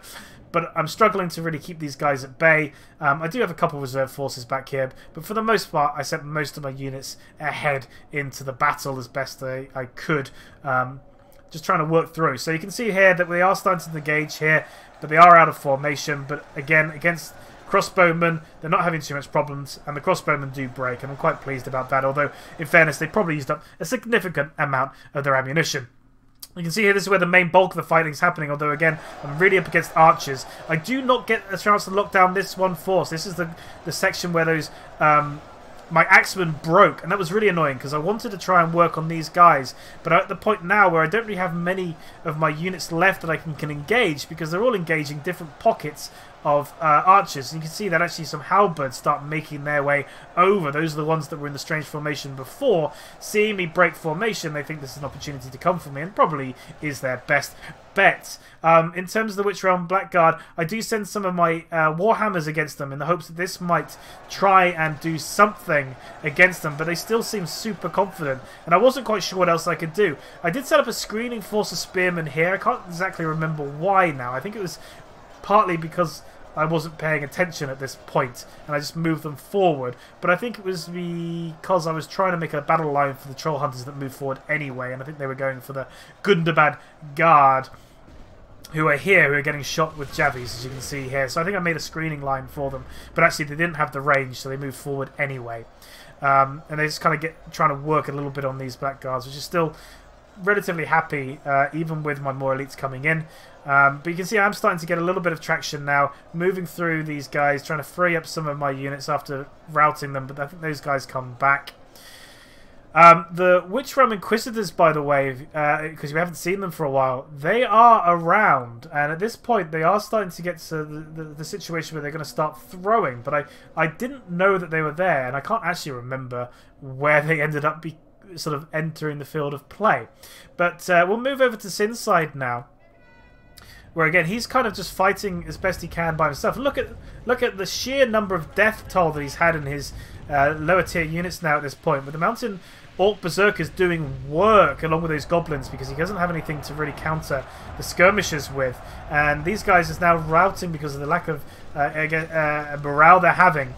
but I'm struggling to really keep these guys at bay. I do have a couple of reserve forces back here, but for the most part I sent most of my units ahead into the battle as best I could. Just trying to work through. So you can see here that we are starting to engage here, but they are out of formation. But again, against crossbowmen, they're not having too much problems, and the crossbowmen do break, and I'm quite pleased about that, although in fairness they probably used up a significant amount of their ammunition. You can see here this is where the main bulk of the fighting is happening, although again I'm really up against archers. I do not get a chance to lock down this one force. This is the section where those my axeman broke, and that was really annoying because I wanted to try and work on these guys, but I'm at the point now where I don't really have many of my units left that I can engage because they're all engaging different pockets of archers. And you can see that actually some halberds start making their way over. Those are the ones that were in the strange formation before. Seeing me break formation, they think this is an opportunity to come for me, and probably is their best bet. In terms of the Witch Realm Blackguard, I do send some of my Warhammers against them in the hopes that this might try and do something against them, but they still seem super confident, and I wasn't quite sure what else I could do. I did set up a screening force of spearmen here. I can't exactly remember why now. I think it was partly because I wasn't paying attention at this point, and I just moved them forward. But I think it was because I was trying to make a battle line for the Troll Hunters that moved forward anyway, and I think they were going for the Gundabad Guard, who are here, who are getting shot with javies, as you can see here. So I think I made a screening line for them, but actually they didn't have the range, so they moved forward anyway. And they just kind of trying to work a little bit on these Blackguards, which is still relatively happy, even with my more elites coming in. But you can see I'm starting to get a little bit of traction now, moving through these guys, trying to free up some of my units after routing them, but I think those guys come back. The Witch Realm Inquisitors, by the way, because we haven't seen them for a while, they are around, and at this point they are starting to get to the situation where they're going to start throwing, but I didn't know that they were there, and I can't actually remember where they ended up sort of entering the field of play. But we'll move over to Sin's side now, where again he's kind of just fighting as best he can by himself. Look at the sheer number of death toll that he's had in his lower tier units now at this point, with the Mountain Orc Berserkers doing work along with those goblins because he doesn't have anything to really counter the skirmishers with, and these guys is now routing because of the lack of morale they're having.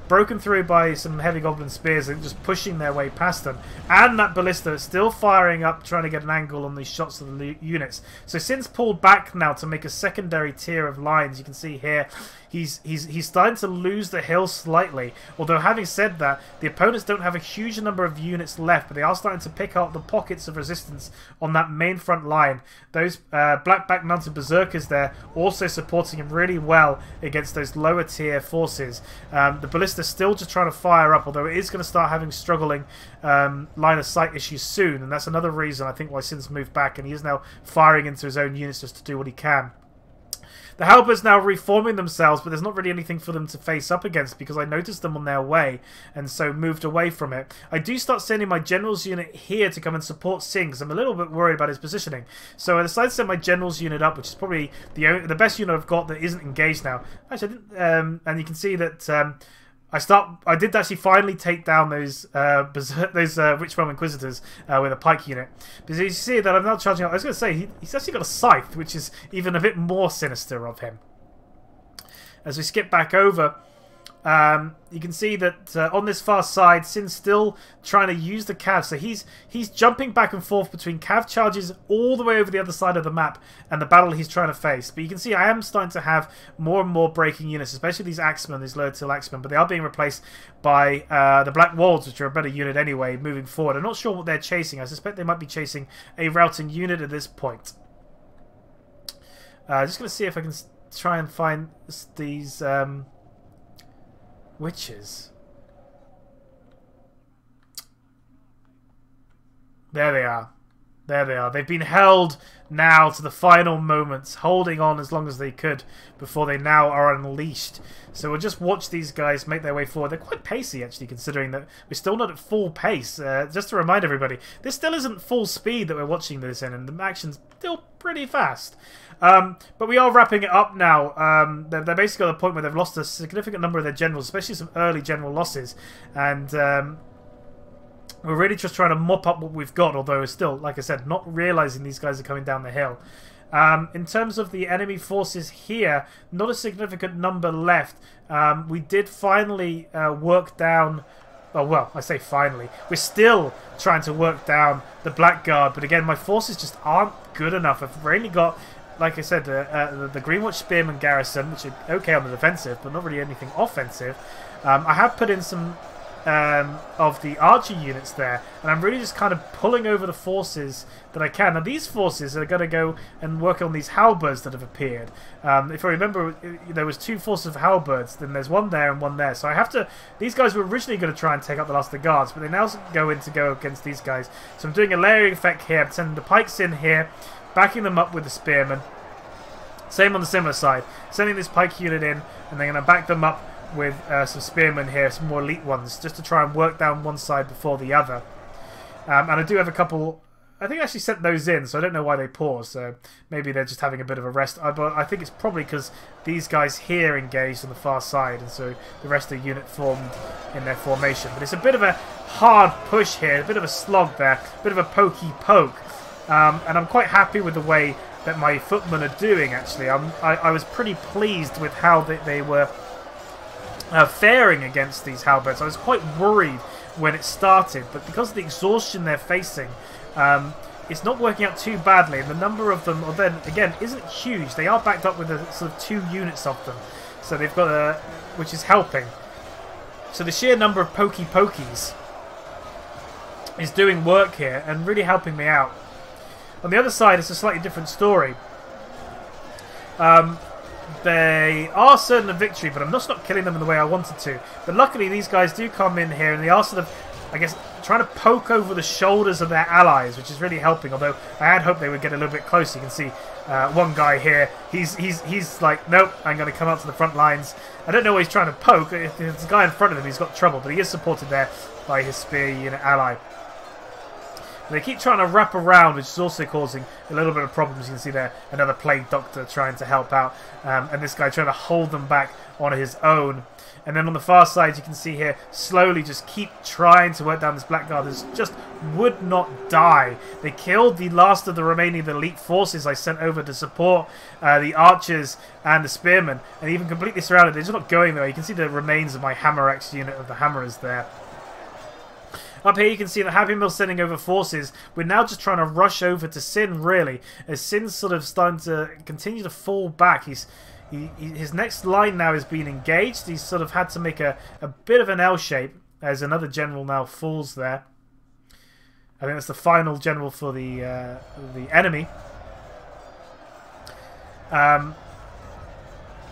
Broken through by some heavy goblin spears and just pushing their way past them. And that ballista is still firing up, trying to get an angle on these shots of the units. So Sin's pulled back now to make a secondary tier of lines. You can see here he's starting to lose the hill slightly. Although having said that, the opponents don't have a huge number of units left, but they are starting to pick out the pockets of resistance on that main front line. Those Blackback Mounted Berserkers there also supporting him really well against those lower tier forces. The ballista still just trying to fire up, although it is going to start having struggling line of sight issues soon, and that's another reason I think why Sin's moved back, and he is now firing into his own units just to do what he can. The Halberds now reforming themselves, but there's not really anything for them to face up against because I noticed them on their way and so moved away from it. I do start sending my General's unit here to come and support Sin because I'm a little bit worried about his positioning. So I decided to send my General's unit up, which is probably the best unit I've got that isn't engaged now. Actually, I didn't, and you can see that I did actually finally take down those Witch Realm Inquisitors with a pike unit. Because you see that I'm now charging up. I was going to say, he's actually got a scythe, which is even a bit more sinister of him. As we skip back over, you can see that on this far side, Sin's still trying to use the cav. So he's jumping back and forth between cav charges all the way over the other side of the map and the battle he's trying to face. But you can see I am starting to have more and more breaking units, especially these axemen, these lower tier axemen. But they are being replaced by the Black Wolves, which are a better unit anyway, moving forward. I'm not sure what they're chasing. I suspect they might be chasing a routing unit at this point. Just going to see if I can try and find these witches. There they are. There they are. They've been held now to the final moments, holding on as long as they could before they now are unleashed. So we'll just watch these guys make their way forward. They're quite pacey, actually, considering that we're still not at full pace. Just to remind everybody, this still isn't full speed that we're watching this in, and the action's still pretty fast. But we are wrapping it up now. They're basically at the point where they've lost a significant number of their generals, especially some early general losses. And we're really just trying to mop up what we've got, although we're still, like I said, not realizing these guys are coming down the hill. In terms of the enemy forces here, not a significant number left. We did finally work down... Oh, well, I say finally. We're still trying to work down the Blackguard, but again, my forces just aren't good enough. I've really got, like I said, the Greenwatch Spearman garrison, which are okay on the defensive, but not really anything offensive. I have put in some of the archer units there, and I'm really just kind of pulling over the forces that I can. Now these forces are going to go and work on these halberds that have appeared. If I remember, there was 2 forces of halberds, then there's one there and one there. So I have to... These guys were originally going to try and take out the last of the guards, but they now go in to go against these guys. So I'm doing a layering effect here. I'm sending the pikes in here, backing them up with the spearmen. Same on the similar side. Sending this pike unit in, and then going to back them up with some spearmen here, some more elite ones, just to try and work down one side before the other. And I do have a couple... I think I actually sent those in, so I don't know why they paused. So maybe they're just having a bit of a rest. But I think it's probably because these guys here engaged on the far side, and so the rest of the unit formed in their formation. But it's a bit of a hard push here, a bit of a slog there, a bit of a pokey poke. And I'm quite happy with the way that my footmen are doing, actually. I was pretty pleased with how they were faring against these halberds. I was quite worried when it started, but because of the exhaustion they're facing, it's not working out too badly, and the number of them, then again, isn't huge. They are backed up with a sort of 2 units of them, so they've got a, which is helping. So the sheer number of pokies is doing work here and really helping me out. On the other side, it's a slightly different story. They are certain of victory, but I'm just not killing them in the way I wanted to. But luckily, these guys do come in here, and they are sort of, I guess, trying to poke over the shoulders of their allies, which is really helping. Although I had hoped they would get a little bit closer. You can see one guy here. He's like, nope, I'm going to come out to the front lines. I don't know what he's trying to poke. If there's a guy in front of him, he's got trouble, but he is supported there by his spear unit ally. They keep trying to wrap around, which is also causing a little bit of problems. You can see there another plague doctor trying to help out, and this guy trying to hold them back on his own. And then on the far side, you can see here, slowly just keep trying to work down this blackguard that just would not die. They killed the last of the remaining elite forces I sent over to support the archers and the spearmen, and even completely surrounded. They're just not going there. You can see the remains of my Hammer X unit of the hammerers there. Up here you can see that Happy Meal's sending over forces. We're now just trying to rush over to Sin, really, as Sin's sort of starting to continue to fall back. His next line now is being engaged. He's sort of had to make a bit of an L shape as another general now falls there. I think that's the final general for the enemy.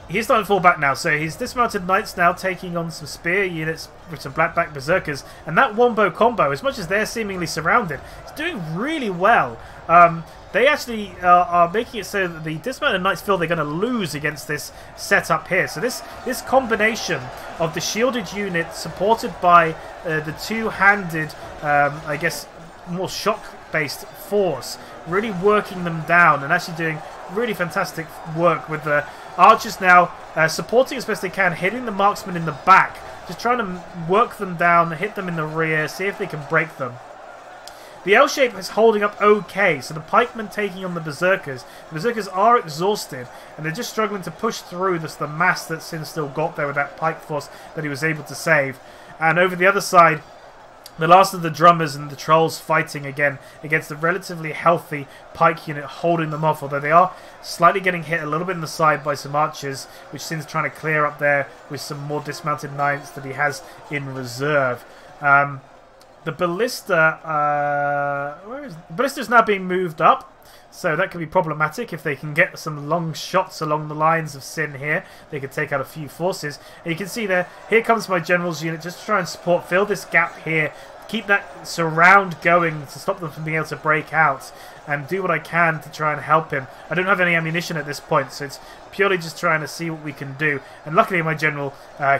He's starting to fall back now, so his dismounted knights now taking on some spear units with some blackback berserkers, and that wombo combo, as much as they're seemingly surrounded, is doing really well. They actually are making it so that the dismounted knights feel they're going to lose against this setup here. So this combination of the shielded unit supported by the two-handed, I guess, more shock-based force, really working them down and actually doing really fantastic work with the archers now supporting as best they can, hitting the marksmen in the back, just trying to work them down, hit them in the rear, see if they can break them. The L shape is holding up okay, so the pikemen taking on the berserkers. The berserkers are exhausted, and they're just struggling to push through the mass that Sin still got there with that pike force that he was able to save. And over the other side, the last of the drummers and the trolls fighting again against a relatively healthy pike unit, holding them off, although they are slightly getting hit a little bit in the side by some archers, which Sin's trying to clear up there with some more dismounted knights that he has in reserve. The ballista, where is the ballista's now being moved up, so that could be problematic. If they can get some long shots along the lines of Sin here, they could take out a few forces. And you can see there, here comes my general's unit just to try and support, fill this gap here, keep that surround going to stop them from being able to break out, and do what I can to try and help him. I don't have any ammunition at this point, so it's purely just trying to see what we can do. And luckily my general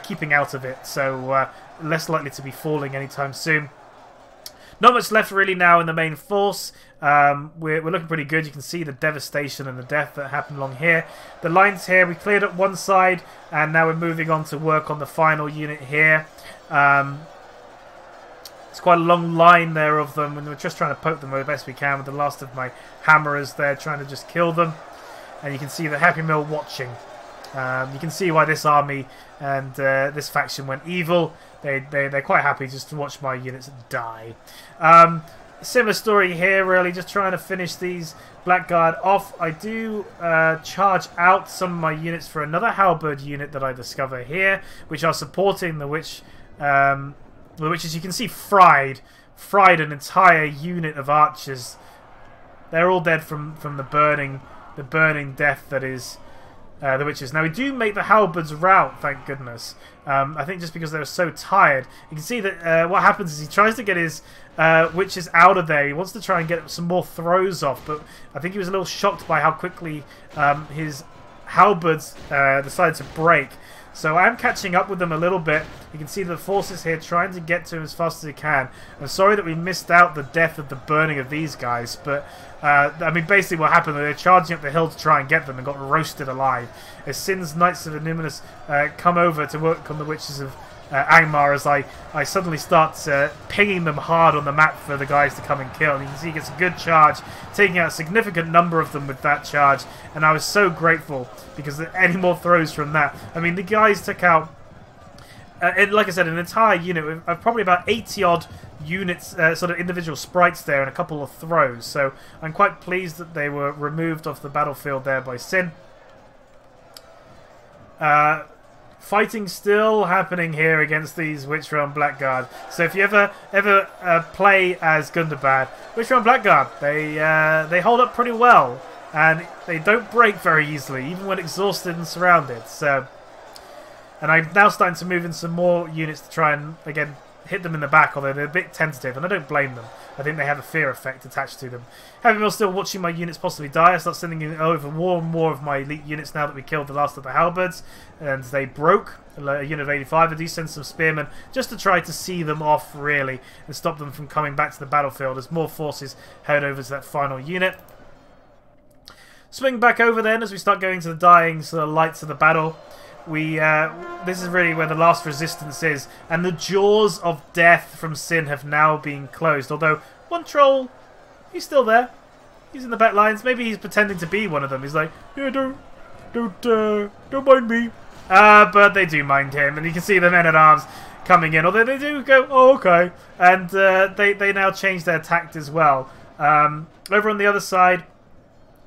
keeping out of it, so less likely to be falling anytime soon. Not much left really now in the main force. We're looking pretty good. You can see the devastation and the death that happened along here. The lines here, we cleared up one side, and now we're moving on to work on the final unit here. It's quite a long line there of them, and we're just trying to poke them the best we can with the last of my hammerers there, trying to just kill them. And you can see the Happy Meal watching. You can see why this army and this faction went evil. They're quite happy just to watch my units die. Similar story here, really, just trying to finish these blackguard off. I do charge out some of my units for another halberd unit that I discover here, which are supporting the witch which, as you can see, fried an entire unit of archers. They're all dead from the burning death that is the witches. Now we do make the halberds rout, thank goodness. I think just because they were so tired. You can see that what happens is he tries to get his witches out of there. He wants to try and get some more throws off, but I think he was a little shocked by how quickly his halberds decided to break. So I am catching up with them a little bit. You can see the forces here trying to get to him as fast as they can. I'm sorry that we missed out the death of the burning of these guys, but I mean, basically what happened, they're charging up the hill to try and get them and got roasted alive. As Sin's Knights of Innuminous come over to work on the Witches of Angmar, as I suddenly start pinging them hard on the map for the guys to come and kill. And you can see he gets a good charge, taking out a significant number of them with that charge. And I was so grateful because any more throws from that. I mean, the guys took out, like I said, an entire unit with probably about 80-odd units, sort of individual sprites there, and a couple of throws. So I'm quite pleased that they were removed off the battlefield there by Sin. Fighting still happening here against these Witch Realm Blackguard. So if you ever play as Gundabad, Witch Realm Blackguard, they hold up pretty well, and they don't break very easily, even when exhausted and surrounded. So, and I'm now starting to move in some more units to try and again hit them in the back, although they're a bit tentative, and I don't blame them. I think they have a fear effect attached to them. Having been still watching my units possibly die, I start sending in over more and more of my elite units now that we killed the last of the halberds, and they broke a unit of 85. I do send some spearmen just to try to see them off, really, and stop them from coming back to the battlefield as more forces head over to that final unit. Swing back over then as we start going to the dying sort of lights of the battle. This is really where the last resistance is, and the jaws of death from Sin have now been closed. Although one troll, he's still there. He's in the back lines. Maybe he's pretending to be one of them. He's like, yeah, don't mind me. But they do mind him, and you can see the men-at-arms coming in. Although they do go, oh, okay, and they now change their tact as well. Over on the other side,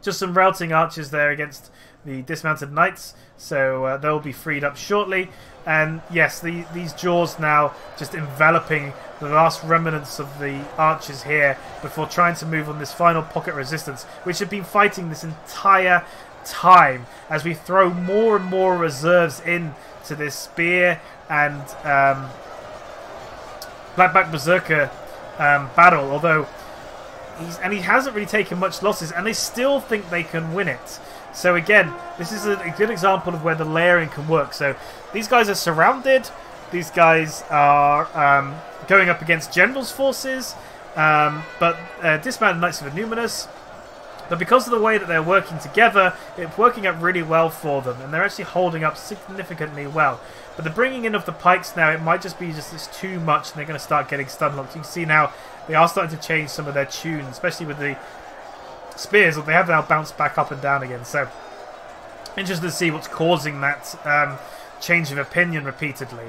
just some routing archers there against the dismounted knights, so they'll be freed up shortly. And yes, these jaws now just enveloping the last remnants of the archers here before trying to move on this final pocket resistance, which have been fighting this entire time as we throw more and more reserves into this spear and Blackback Berserker battle, although he hasn't really taken much losses, and they still think they can win it. So again, this is a good example of where the layering can work. So these guys are surrounded. These guys are going up against General's forces, but dismounted Knights of Innuminous. But because of the way that they're working together, it's working out really well for them, and they're actually holding up significantly well. But the bringing in of the pikes now, it might just be it's too much, and they're going to start getting stun locked. You can see now they are starting to change some of their tunes, especially with the spears, or they have now bounced back up and down again. So interested to see what's causing that change of opinion repeatedly.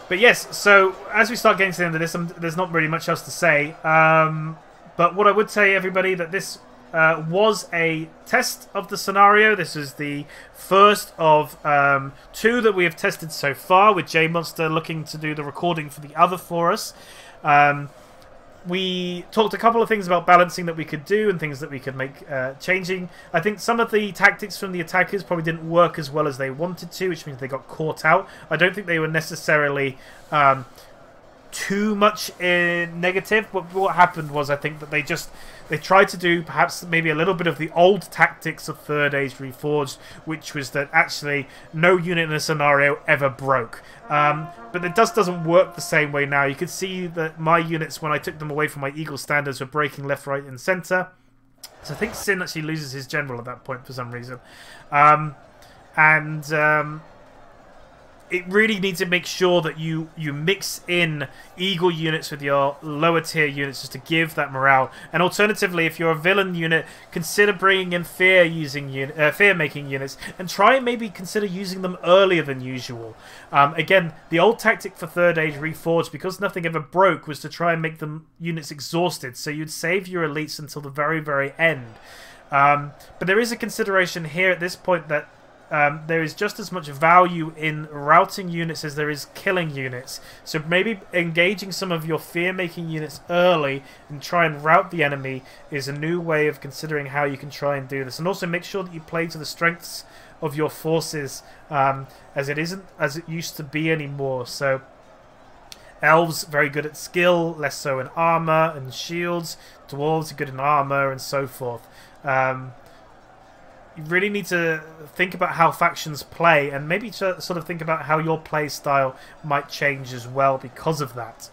But yes, so as we start getting to the end of this, there's not really much else to say. But what I would say, everybody, that this was a test of the scenario. This is the first of 2 that we have tested so far, with J Monster looking to do the recording for the other for us. We talked a couple of things about balancing that we could do and things that we could make changing. I think some of the tactics from the attackers probably didn't work as well as they wanted to, which means they got caught out. I don't think they were necessarily too much negative, but what happened was I think that they tried to do perhaps maybe a little bit of the old tactics of Third Age Reforged, which was that actually no unit in a scenario ever broke. But it doesn't work the same way now. You could see that my units, when I took them away from my Eagle standards, were breaking left, right and centre. So I think Sin actually loses his general at that point for some reason. It really needs to make sure that you mix in Eagle units with your lower tier units just to give that morale. And alternatively, if you're a villain unit, consider bringing in fear-making units, and try and maybe consider using them earlier than usual. Again, the old tactic for Third Age Reforged, because nothing ever broke, was to try and make them units exhausted, so you'd save your elites until the very, very end. But there is a consideration here at this point that there is just as much value in routing units as there is killing units. So maybe engaging some of your fear-making units early and try and rout the enemy is a new way of considering how you can try and do this. And also make sure that you play to the strengths of your forces, as it isn't as it used to be anymore. So elves very good at skill, less so in armor and shields. Dwarves are good in armor and so forth. You really need to think about how factions play, and maybe to sort of think about how your play style might change as well because of that.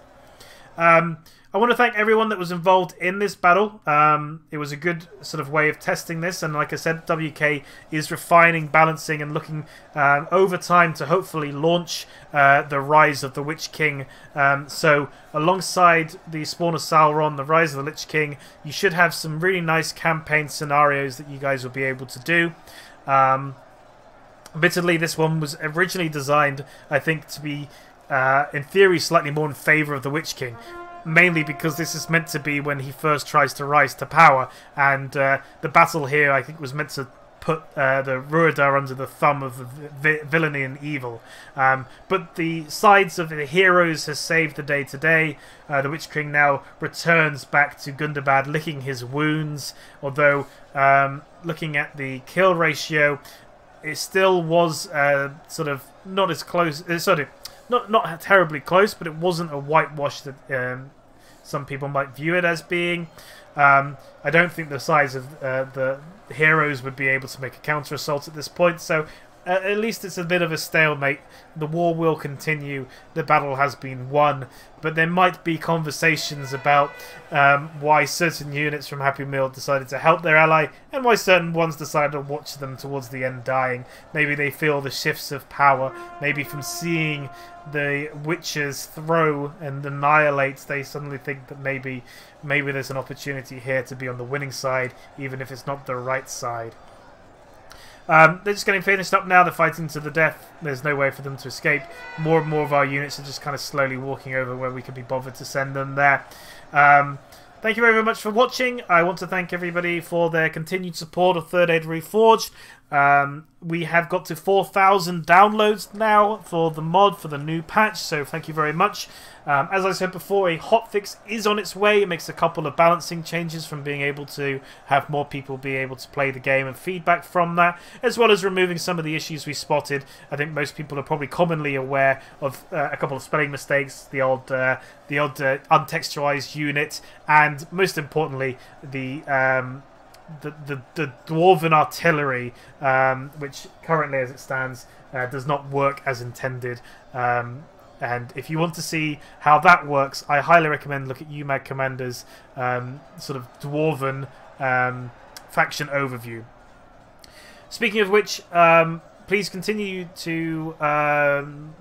I want to thank everyone that was involved in this battle. It was a good sort of way of testing this, and like I said, WK is refining, balancing, and looking over time to hopefully launch the Rise of the Witch King. So alongside the Spawn of Sauron, the Rise of the Lich King, you should have some really nice campaign scenarios that you guys will be able to do. Admittedly, this one was originally designed, I think, to be, in theory, slightly more in favour of the Witch King. Mainly because this is meant to be when he first tries to rise to power, and the battle here, I think, was meant to put the Ruadar under the thumb of villainy and evil. But the sides of the heroes has saved the day today. The Witch King now returns back to Gundabad licking his wounds, although looking at the kill ratio, it still was sort of not as close, not terribly close, but it wasn't a whitewash that some people might view it as being. I don't think the size of the heroes would be able to make a counter-assault at this point, so at least it's a bit of a stalemate. The war will continue, the battle has been won, but there might be conversations about why certain units from Happy Meal decided to help their ally, and why certain ones decided to watch them towards the end dying. Maybe they feel the shifts of power, maybe from seeing the witches throw and annihilate, they suddenly think that maybe there's an opportunity here to be on the winning side, even if it's not the right side. They're just getting finished up now. They're fighting to the death. There's no way for them to escape. More and more of our units are just kind of slowly walking over where we can be bothered to send them there. Thank you very much for watching. I want to thank everybody for their continued support of Third Aid Reforged. We have got to 4,000 downloads now for the mod, for the new patch, so thank you very much. As I said before, a hotfix is on its way. It makes a couple of balancing changes from being able to have more people be able to play the game and feedback from that, as well as removing some of the issues we spotted. I think most people are probably commonly aware of a couple of spelling mistakes, the odd untextualized unit, and most importantly, the dwarven artillery, which currently as it stands does not work as intended. And if you want to see how that works, I highly recommend look at UMAG Commander's sort of dwarven faction overview. Speaking of which, please continue to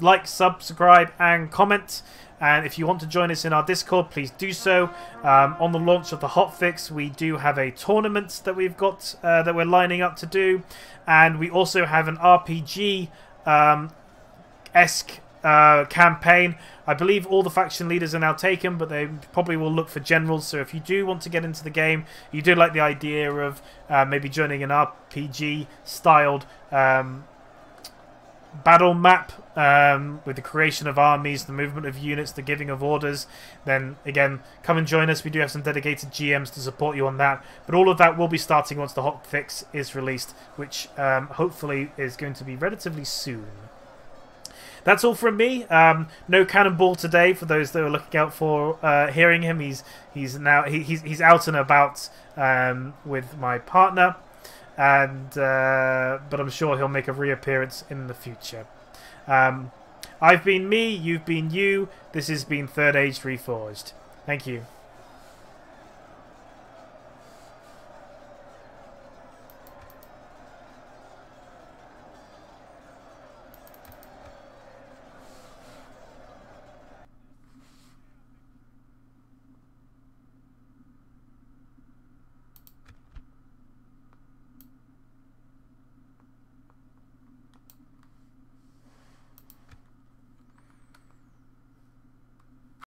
like, subscribe and comment. And if you want to join us in our Discord, please do so. On the launch of the hotfix, we do have a tournament that we've got that we're lining up to do, and we also have an RPG-esque campaign. I believe all the faction leaders are now taken, but they probably will look for generals. So if you do want to get into the game, you do like the idea of maybe joining an RPG-styled battle map with the creation of armies, the movement of units, the giving of orders, then again, come and join us. We do have some dedicated GMs to support you on that, but all of that will be starting once the hotfix is released, which hopefully is going to be relatively soon. That's all from me. No Cannonball today for those that are looking out for hearing him. He's out and about with my partner, and but I'm sure he'll make a reappearance in the future. I've been me, you've been you. This has been Third Age Reforged. Thank you.